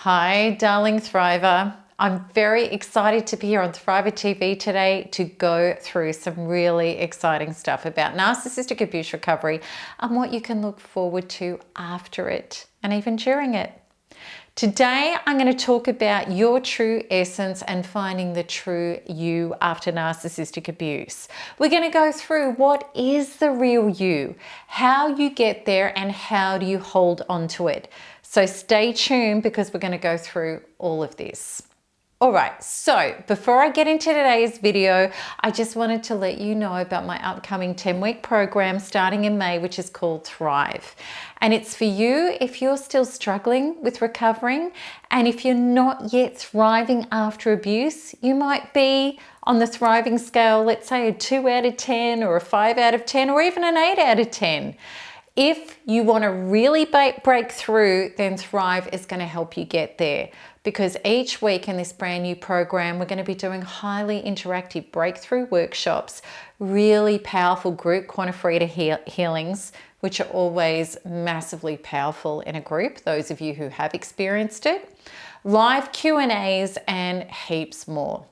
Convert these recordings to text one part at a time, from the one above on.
Hi, darling Thriver. I'm very excited to be here on Thriver TV today to go through some really exciting stuff about narcissistic abuse recovery and what you can look forward to after it and even during it. Today, I'm going to talk about your true essence and finding the true you after narcissistic abuse. We're going to go through what is the real you, how you get there, and how do you hold on to it. So stay tuned because we're going to go through all of this. All right, so before I get into today's video, I just wanted to let you know about my upcoming 10-week program starting in May, which is called Thrive. And it's for you if you're still struggling with recovering, and if you're not yet thriving after abuse. You might be on the thriving scale, let's say a 2 out of 10 or a 5 out of 10 or even an 8 out of 10. If you want to really break through, then Thrive is going to help you get there. Because each week in this brand new program, we're going to be doing highly interactive breakthrough workshops, really powerful group quantum freedom healings, which are always massively powerful in a group, those of you who have experienced it, live Q&As, and heaps more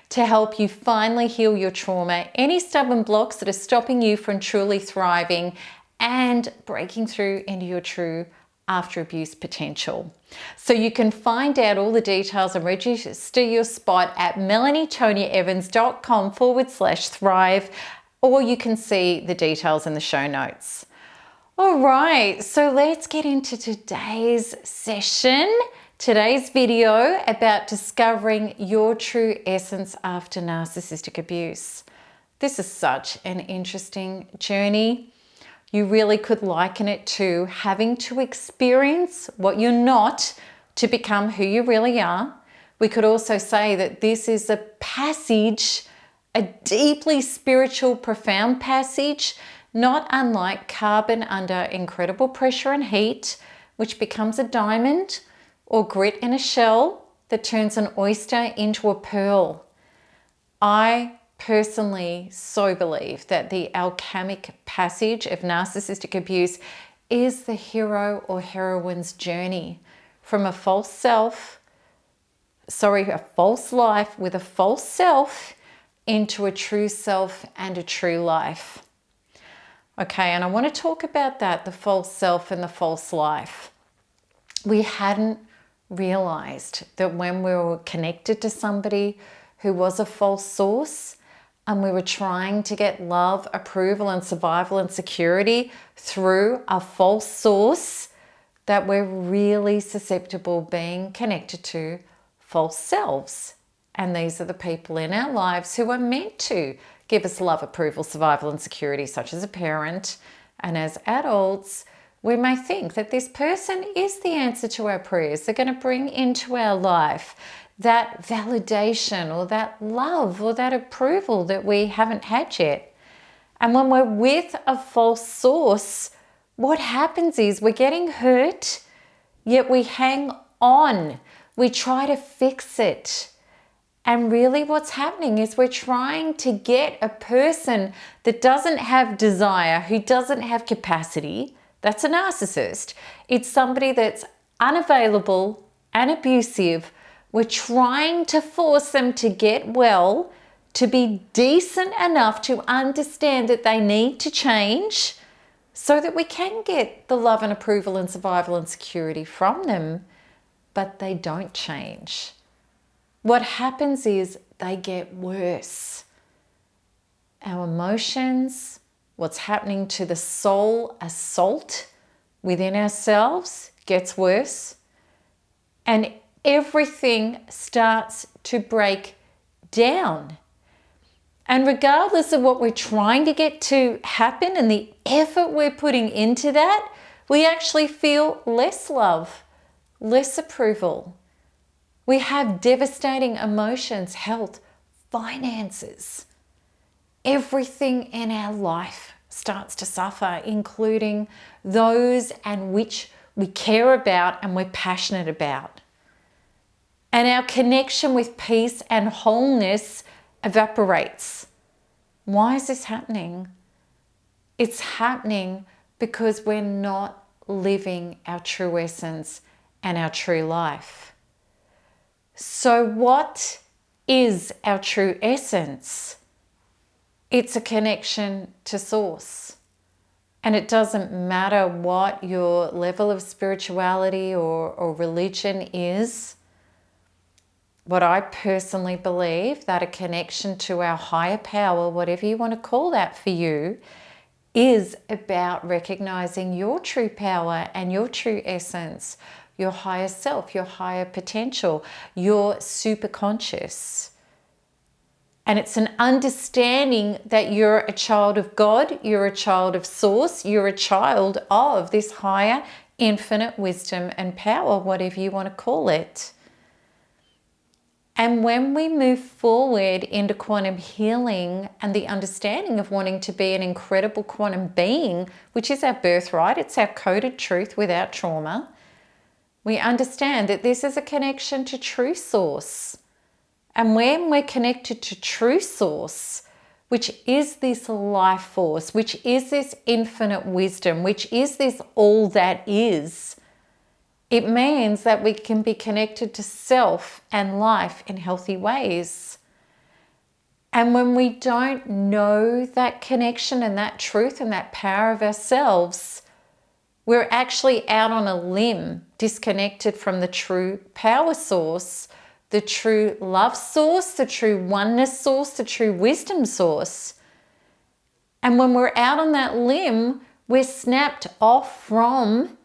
to help you finally heal your trauma, any stubborn blocks that are stopping you from truly thriving and breaking through into your true after abuse potential. So you can find out all the details and register your spot at melanietoniaevans.com/thrive, or you can see the details in the show notes. All right, so let's get into today's session, today's video about discovering your true essence after narcissistic abuse. This is such an interesting journey. You really could liken it to having to experience what you're not to become who you really are. We could also say that this is a passage, a deeply spiritual, profound passage, not unlike carbon under incredible pressure and heat, which becomes a diamond, or grit in a shell that turns an oyster into a pearl. I personally so believe that the alchemic passage of narcissistic abuse is the hero or heroine's journey from a false life with a false self into a true self and a true life. Okay, and I want to talk about that, the false self and the false life. We hadn't realized that when we were connected to somebody who was a false source, and we were trying to get love, approval, and survival and security through a false source, that we're really susceptible being connected to false selves. And these are the people in our lives who are meant to give us love, approval, survival, and security, such as a parent. And as adults, we may think that this person is the answer to our prayers. They're going to bring into our life that validation or that love or that approval that we haven't had yet. And when we're with a false source, what happens is we're getting hurt, yet we hang on. We try to fix it. And really what's happening is we're trying to get a person that doesn't have desire, who doesn't have capacity. That's a narcissist. It's somebody that's unavailable and abusive. We're trying to force them to get well, to be decent enough to understand that they need to change so that we can get the love and approval and survival and security from them, but they don't change. What happens is they get worse. Our emotions, what's happening to the soul assault within ourselves gets worse, and everything starts to break down. And regardless of what we're trying to get to happen and the effort we're putting into that, we actually feel less love, less approval. We have devastating emotions, health, finances. Everything in our life starts to suffer, including those and which we care about and we're passionate about. And our connection with peace and wholeness evaporates. Why is this happening? It's happening because we're not living our true essence and our true life. So what is our true essence? It's a connection to source. And it doesn't matter what your level of spirituality or religion is. What I personally believe, that a connection to our higher power, whatever you want to call that for you, is about recognizing your true power and your true essence, your higher self, your higher potential, your superconscious. And it's an understanding that you're a child of God, you're a child of source, you're a child of this higher infinite wisdom and power, whatever you want to call it. And when we move forward into quantum healing and the understanding of wanting to be an incredible quantum being, which is our birthright, it's our coded truth without trauma, we understand that this is a connection to true source. And when we're connected to true source, which is this life force, which is this infinite wisdom, which is this all that is, it means that we can be connected to self and life in healthy ways. And when we don't know that connection and that truth and that power of ourselves, we're actually out on a limb, disconnected from the true power source, the true love source, the true oneness source, the true wisdom source. And when we're out on that limb, we're snapped off from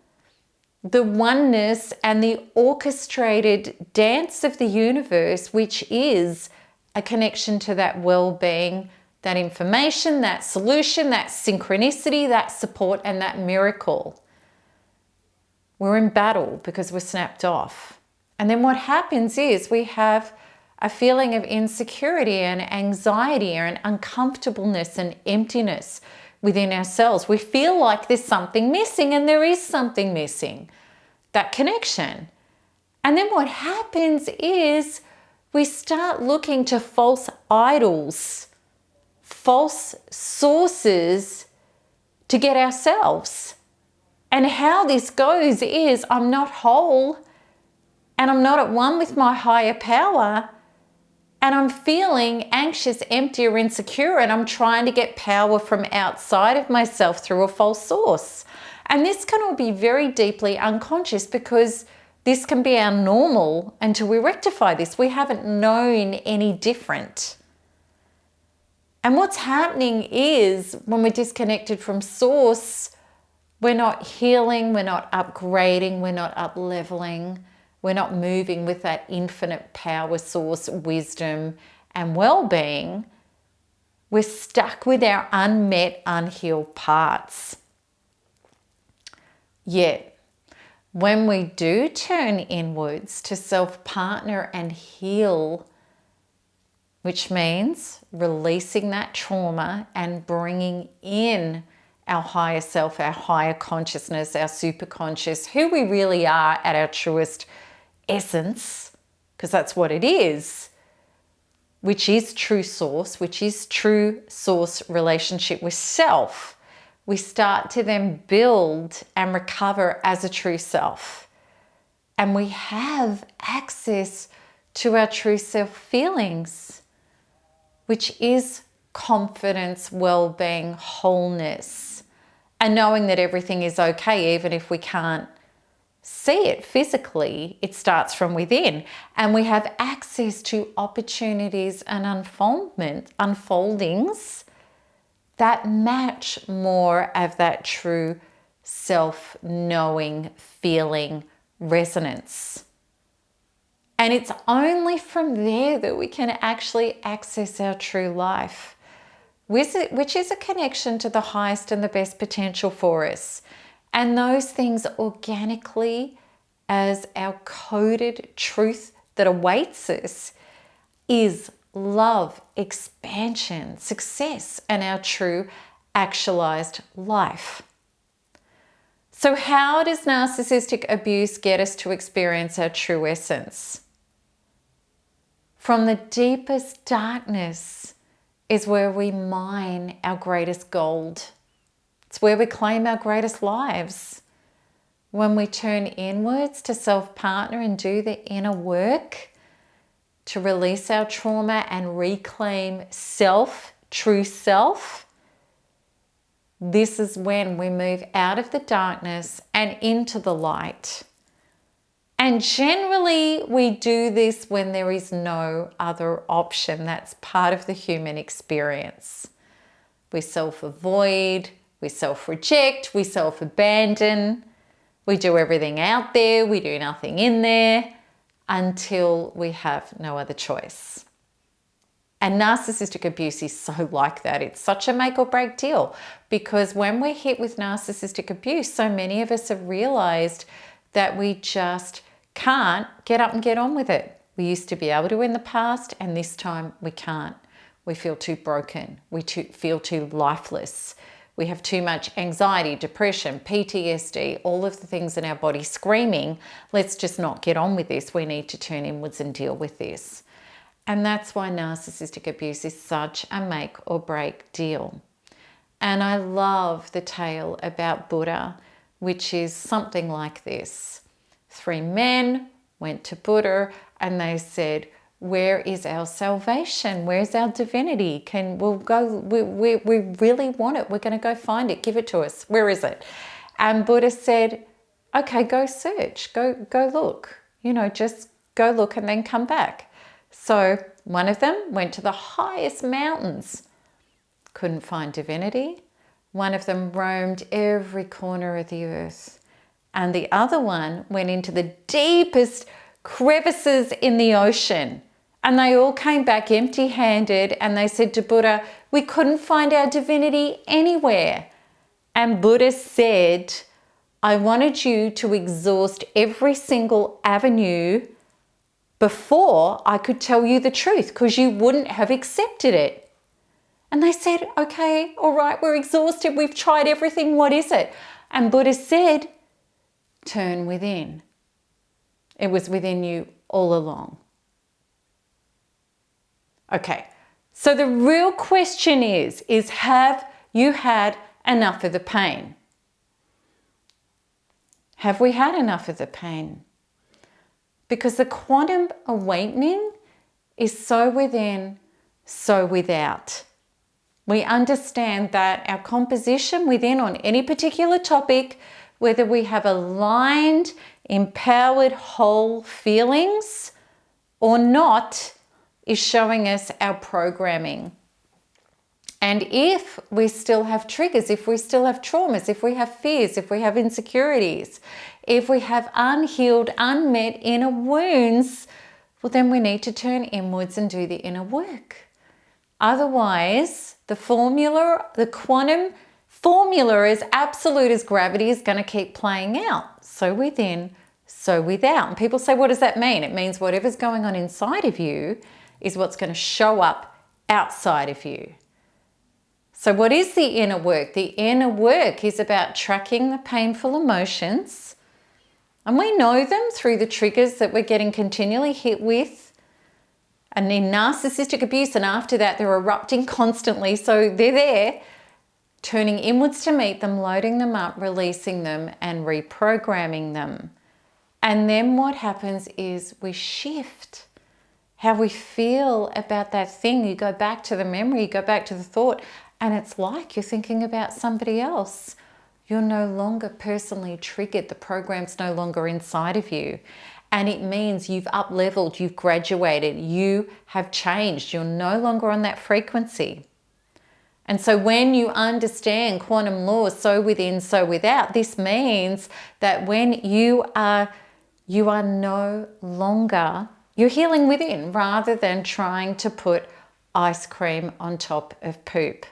the oneness and the orchestrated dance of the universe, which is a connection to that well-being, that information, that solution, that synchronicity, that support, and that miracle. We're in battle because we're snapped off. And then what happens is we have a feeling of insecurity and anxiety and uncomfortableness and emptiness within ourselves. We feel like there's something missing, and there is something missing, that connection. And then what happens is we start looking to false idols, false sources to get ourselves. And how this goes is I'm not whole, and I'm not at one with my higher power, and I'm feeling anxious, empty, or insecure, and I'm trying to get power from outside of myself through a false source. And this can all be very deeply unconscious because this can be our normal until we rectify this. We haven't known any different. And what's happening is when we're disconnected from source, we're not healing, we're not upgrading, we're not up-leveling. We're not moving with that infinite power source, wisdom, and well-being. We're stuck with our unmet, unhealed parts. Yet, when we do turn inwards to self-partner and heal, which means releasing that trauma and bringing in our higher self, our higher consciousness, our superconscious, who we really are at our truest essence, because that's what it is, which is true source, which is true source relationship with self, we start to then build and recover as a true self. And we have access to our true self feelings, which is confidence, well-being, wholeness, and knowing that everything is okay even if we can't see it physically. It starts from within, and we have access to opportunities and unfoldings that match more of that true self-knowing, feeling resonance. And it's only from there that we can actually access our true life, which is a connection to the highest and the best potential for us. And those things organically, as our coded truth that awaits us, is love, expansion, success, and our true actualized life. So how does narcissistic abuse get us to experience our true essence? From the deepest darkness is where we mine our greatest gold. It's where we claim our greatest lives. When we turn inwards to self-partner and do the inner work, to release our trauma and reclaim self, true self, this is when we move out of the darkness and into the light. And generally we do this when there is no other option. That's part of the human experience. We self-avoid, we self-reject, we self-abandon, we do everything out there, we do nothing in there until we have no other choice. And narcissistic abuse is so like that. It's such a make or break deal, because when we're hit with narcissistic abuse, so many of us have realized that we just can't get up and get on with it. We used to be able to in the past, and this time we can't. We feel too broken. We feel too lifeless. We have too much anxiety, depression, PTSD, all of the things in our body screaming, let's just not get on with this. We need to turn inwards and deal with this. And that's why narcissistic abuse is such a make or break deal. And I love the tale about Buddha, which is something like this. 3 men went to Buddha and they said, where is our salvation? Where's our divinity? We really want it. We're going to go find it. Give it to us. Where is it? And Buddha said, okay, go search, go look, just go look and then come back. So one of them went to the highest mountains, couldn't find divinity. One of them roamed every corner of the earth. And the other one went into the deepest crevices in the ocean. And they all came back empty-handed and they said to Buddha, we couldn't find our divinity anywhere. And Buddha said, I wanted you to exhaust every single avenue before I could tell you the truth, because you wouldn't have accepted it. And they said, okay, all right, we're exhausted. We've tried everything. What is it? And Buddha said, turn within. It was within you all along. Okay, so the real question is have you had enough of the pain? Have we had enough of the pain? Because the quantum awakening is so within, so without. We understand that our composition within on any particular topic, whether we have aligned, empowered, whole feelings or not, is showing us our programming. And if we still have triggers, if we still have traumas, if we have fears, if we have insecurities, if we have unhealed, unmet inner wounds, well, then we need to turn inwards and do the inner work. Otherwise, the quantum formula is absolute as gravity is going to keep playing out. So within, so without. And people say, what does that mean? It means whatever's going on inside of you is what's going to show up outside of you. So what is the inner work? The inner work is about tracking the painful emotions. And we know them through the triggers that we're getting continually hit with. And in narcissistic abuse, and after that, they're erupting constantly. So they're there, turning inwards to meet them, loading them up, releasing them, and reprogramming them. And then what happens is we shift how we feel about that thing. You go back to the memory, you go back to the thought, and it's like you're thinking about somebody else. You're no longer personally triggered. The program's no longer inside of you. And it means you've up-leveled, you've graduated, you have changed. You're no longer on that frequency. And so when you understand quantum laws, so within, so without, this means that when you are no longer, you're healing within rather than trying to put ice cream on top of poop.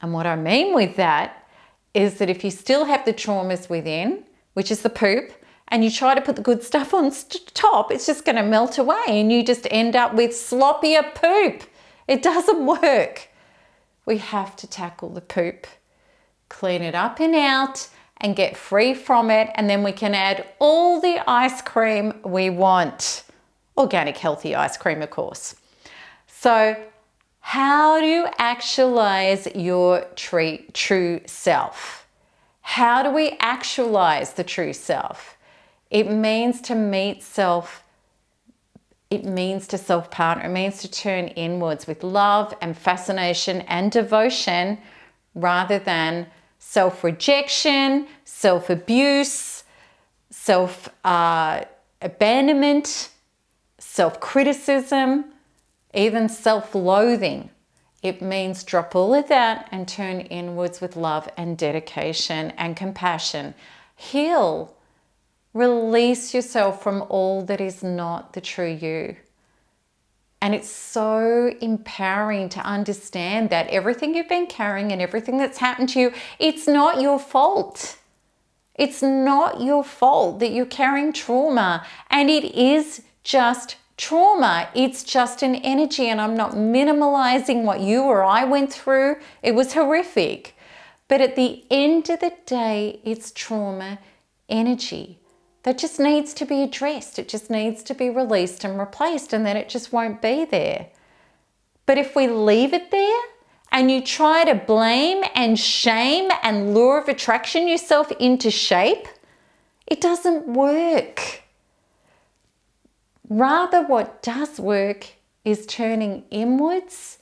And what I mean with that is that if you still have the traumas within, which is the poop, and you try to put the good stuff on top, it's just going to melt away and you just end up with sloppier poop. It doesn't work. We have to tackle the poop, clean it up and out and get free from it, and then we can add all the ice cream we want. Organic, healthy ice cream, of course. So how do you actualize your true self? How do we actualize the true self? It means to meet self it means to self-partner. It means to turn inwards with love and fascination and devotion rather than self-rejection, self-abuse, self-abandonment, self-criticism, even self-loathing. It means drop all of that and turn inwards with love and dedication and compassion. Heal. Release yourself from all that is not the true you. And it's so empowering to understand that everything you've been carrying and everything that's happened to you, it's not your fault. It's not your fault that you're carrying trauma, and it is just trauma. It's just an energy, and I'm not minimalizing what you or I went through. It was horrific. But at the end of the day, it's trauma energy that just needs to be addressed. It just needs to be released and replaced, and then it just won't be there. But if we leave it there and you try to blame and shame and law of attraction yourself into shape, it doesn't work. Rather, what does work is turning inwards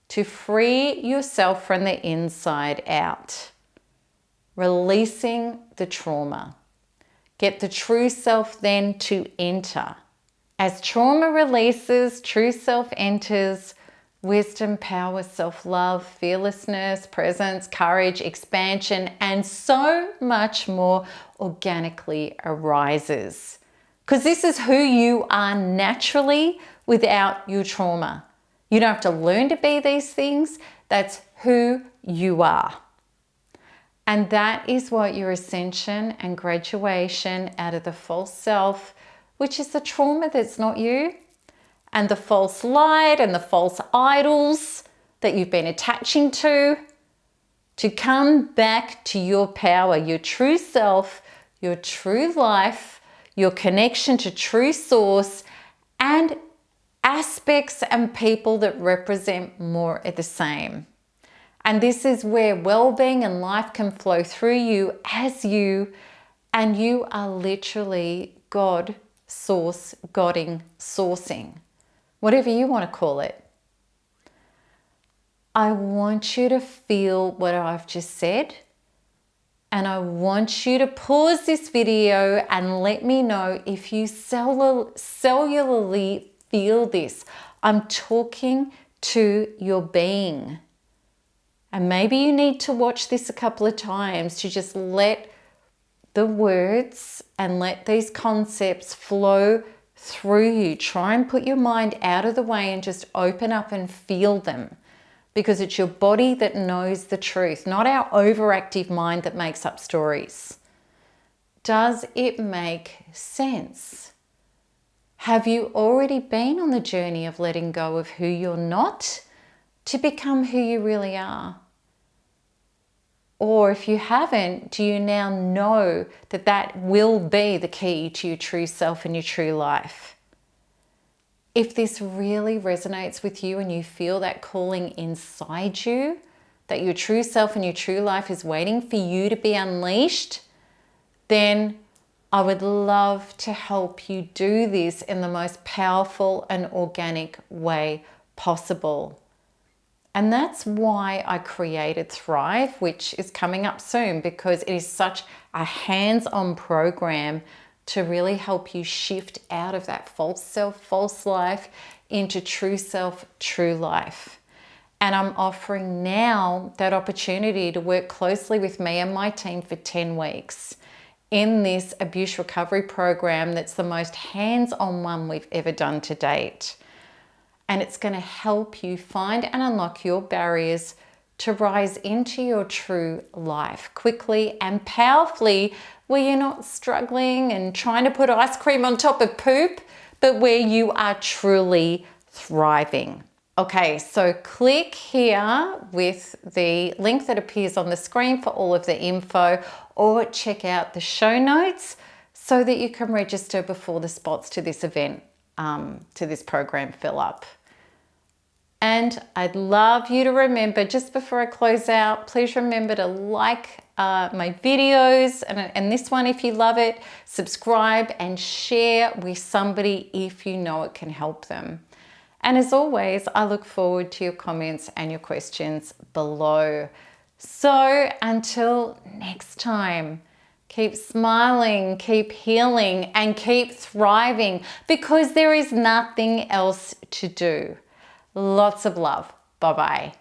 to free yourself from the inside out, releasing the trauma. Get the true self then to enter. As trauma releases, true self enters. Wisdom, power, self-love, fearlessness, presence, courage, expansion, and so much more organically arises. Because this is who you are naturally without your trauma. You don't have to learn to be these things. That's who you are. And that is what your ascension and graduation out of the false self, which is the trauma that's not you, and the false light and the false idols that you've been attaching to come back to your power, your true self, your true life, your connection to true source, and aspects and people that represent more of the same. And this is where well-being and life can flow through you as you, and you are literally God, source, godding, sourcing, whatever you want to call it. I want you to feel what I've just said, and I want you to pause this video and let me know if you cellularly feel this. I'm talking to your being. And maybe you need to watch this a couple of times to just let the words and let these concepts flow through you. Try and put your mind out of the way and just open up and feel them, because it's your body that knows the truth, not our overactive mind that makes up stories. Does it make sense? Have you already been on the journey of letting go of who you're not to become who you really are? Or if you haven't, do you now know that that will be the key to your true self and your true life? If this really resonates with you and you feel that calling inside you, that your true self and your true life is waiting for you to be unleashed, then I would love to help you do this in the most powerful and organic way possible. And that's why I created Thrive, which is coming up soon, because it is such a hands-on program to really help you shift out of that false self, false life into true self, true life. And I'm offering now that opportunity to work closely with me and my team for 10 weeks in this abuse recovery program that's the most hands-on one we've ever done to date. And it's going to help you find and unlock your barriers to rise into your true life quickly and powerfully, where you're not struggling and trying to put ice cream on top of poop, but where you are truly thriving. Okay, so click here with the link that appears on the screen for all of the info, or check out the show notes so that you can register before the spots to this event, to this program fill up. And I'd love you to remember, just before I close out, please remember to like my videos and this one if you love it. Subscribe and share with somebody if you know it can help them. And as always, I look forward to your comments and your questions below. So until next time, keep smiling, keep healing, and keep thriving, because there is nothing else to do. Lots of love. Bye-bye.